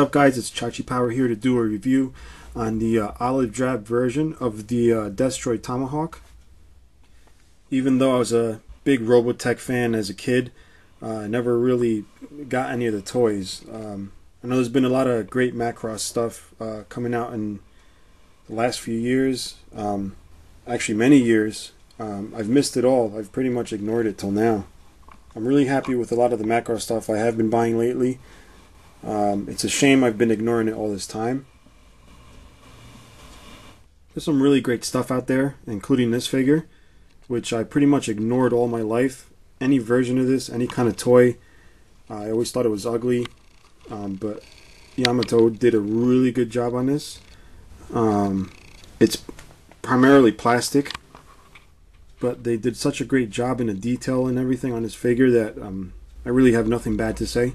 up, guys? It's Chachi Power here to do a review on the olive drab version of the Destroid Tomahawk. Even though I was a big Robotech fan as a kid, I never really got any of the toys. I know there's been a lot of great Macross stuff coming out in the last few years, actually many years. I've missed it all. I've pretty much ignored it till now. I'm really happy with a lot of the Macross stuff I have been buying lately. It's a shame I've been ignoring it all this time. There's some really great stuff out there, including this figure, which I pretty much ignored all my life. Any version of this, any kind of toy, I always thought it was ugly, but Yamato did a really good job on this. It's primarily plastic, but they did such a great job in the detail and everything on this figure that I really have nothing bad to say.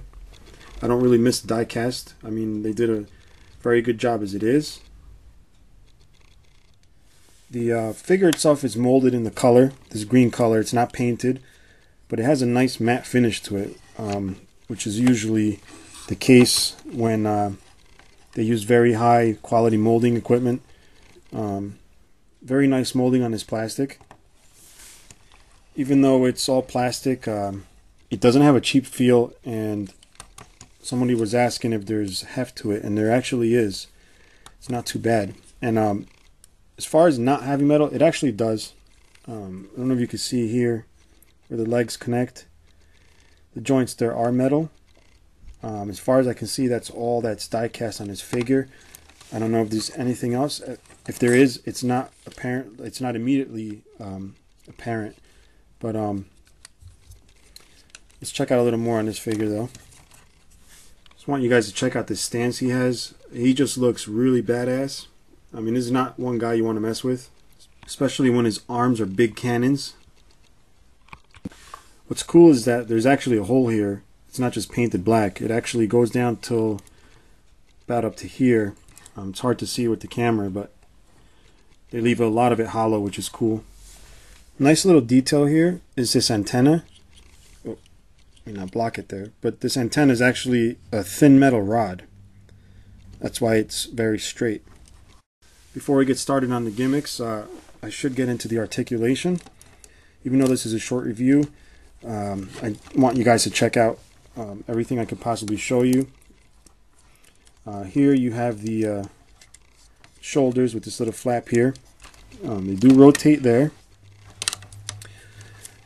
I don't really miss die cast. I mean, they did a very good job as it is. The figure itself is molded in the color, this green color. It's not painted, but it has a nice matte finish to it, which is usually the case when they use very high quality molding equipment. Very nice molding on this plastic. Even though it's all plastic, it doesn't have a cheap feel, and somebody was asking if there's heft to it, and there actually is. It's not too bad. And as far as not having metal, it actually does. I don't know if you can see here where the legs connect. The joints there are metal. As far as I can see, that's all that's die cast on this figure. I don't know if there's anything else. If there is, it's not apparent. It's not immediately apparent. But let's check out a little more on this figure, though. Just want you guys to check out the stance he has. He just looks really badass. I mean, this is not one guy you want to mess with, especially when his arms are big cannons. What's cool is that there's actually a hole here. It's not just painted black. It actually goes down till about up to here. It's hard to see with the camera, but they leave a lot of it hollow, which is cool. Nice little detail here is this antenna. Oh, let me not block it there, but this antenna is actually a thin metal rod. That's why it's very straight. Before we get started on the gimmicks, I should get into the articulation. Even though this is a short review, I want you guys to check out everything I could possibly show you. Here you have the shoulders with this little flap here. They do rotate there.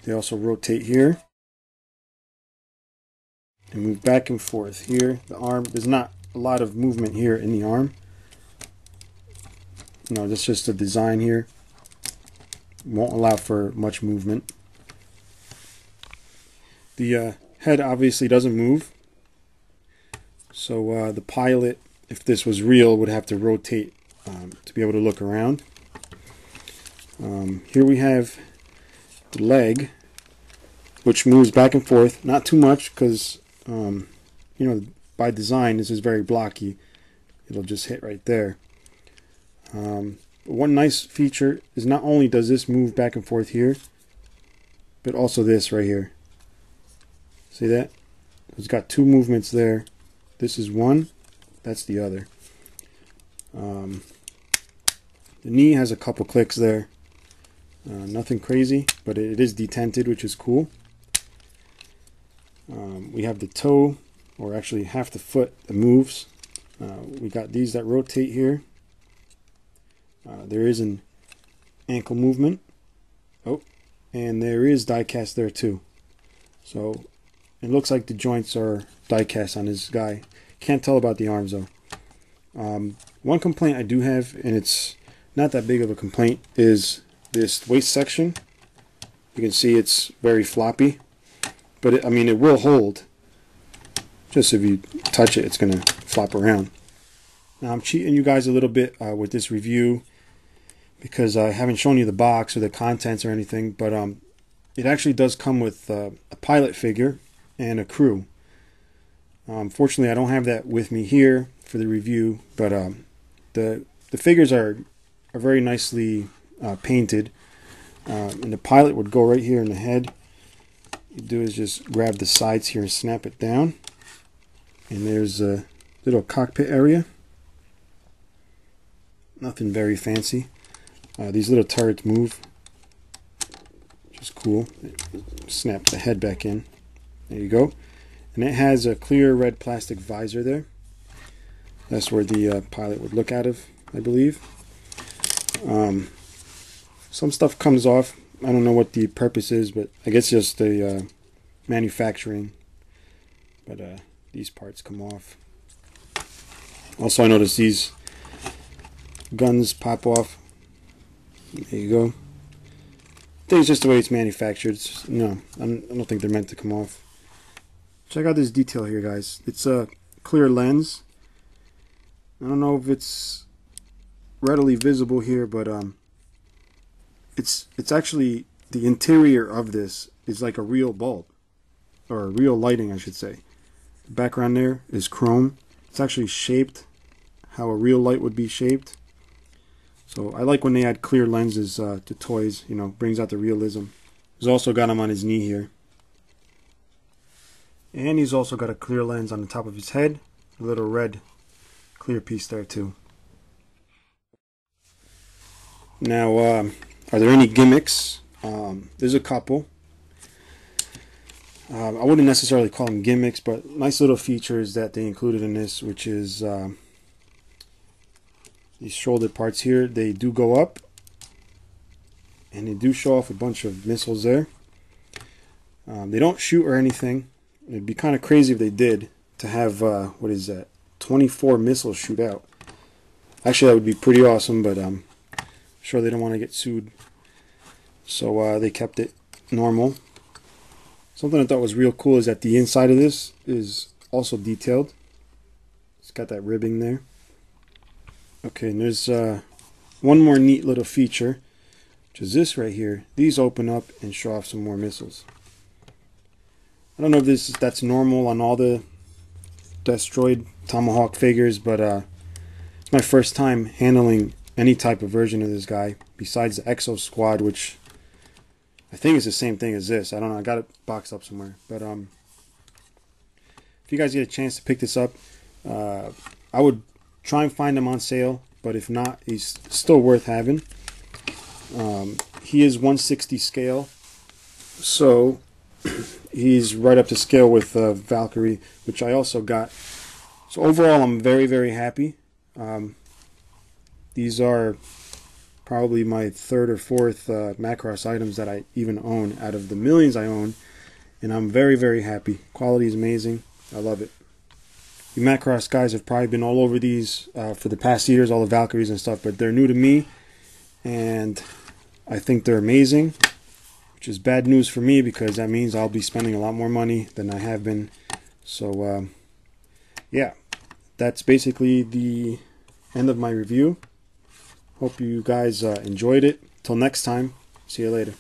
They also rotate here. And move back and forth here. The arm, there's not a lot of movement here in the arm. No, that's just a design here. Won't allow for much movement. The head obviously doesn't move. So the pilot, if this was real, would have to rotate to be able to look around. Here we have the leg, which moves back and forth. Not too much, because you know, by design this is very blocky. It'll just hit right there. One nice feature is not only does this move back and forth here, but also this right here. See that? It's got two movements there. This is one, that's the other. The knee has a couple clicks there. Nothing crazy, but it is detented, which is cool. We have the toe, or actually half the foot that moves. We got these that rotate here. There is an ankle movement. Oh, and there is die cast there too. So it looks like the joints are die cast on this guy. Can't tell about the arms though. One complaint I do have, and it's not that big of a complaint, is this waist section. You can see it's very floppy, but I mean, it will hold. Just if you touch it, it's gonna flop around. Now I'm cheating you guys a little bit with this review because I haven't shown you the box or the contents or anything, but it actually does come with a pilot figure and a crew. Fortunately, I don't have that with me here for the review, but the figures are very nicely painted, and the pilot would go right here in the head. You do is just grab the sides here and snap it down, and there's the little cockpit area. Nothing very fancy. These little turrets move, which is cool. Snap the head back in. There you go. And it has a clear red plastic visor there. That's where the pilot would look out of, I believe. Some stuff comes off. I don't know what the purpose is, but I guess just the manufacturing. But these parts come off. Also, I noticed these guns pop off. There you go. I think it's just the way it's manufactured. No, I don't think they're meant to come off. Check out this detail here, guys. It's a clear lens. I don't know if it's readily visible here, but it's actually, the interior of this is like a real bulb, or a real lighting, I should say. The background there is chrome. It's actually shaped how a real light would be shaped. So I like when they add clear lenses to toys. You know, brings out the realism. He's also got him on his knee here, and he's also got a clear lens on the top of his head, a little red clear piece there too. Now, are there any gimmicks? There's a couple. I wouldn't necessarily call them gimmicks, but nice little features that they included in this, which is these shoulder parts here. They do go up, and they do show off a bunch of missiles there. They don't shoot or anything. It'd be kind of crazy if they did, to have, what is that, 24 missiles shoot out. Actually, that would be pretty awesome, but I'm sure they don't want to get sued. So they kept it normal. Something I thought was real cool is that the inside of this is also detailed. It's got that ribbing there. Okay, and there's one more neat little feature, which is this right here. These open up and show off some more missiles. I don't know if that's normal on all the Destroid Tomahawk figures, but it's my first time handling any type of version of this guy besides the Exo Squad, which I think is the same thing as this. I don't know. I got it boxed up somewhere. But if you guys get a chance to pick this up, I would try and find him on sale. But if not, he's still worth having. He is 1/60 scale, so he's right up to scale with Valkyrie, which I also got. So overall, I'm very, very happy. These are probably my third or fourth Macross items that I even own out of the millions I own, and I'm very, very happy. Quality is amazing. I love it. You Macross guys have probably been all over these for the past years, all the Valkyries and stuff, but they're new to me, and I think they're amazing, which is bad news for me because that means I'll be spending a lot more money than I have been. So yeah, that's basically the end of my review. Hope you guys enjoyed it. Till next time, see you later.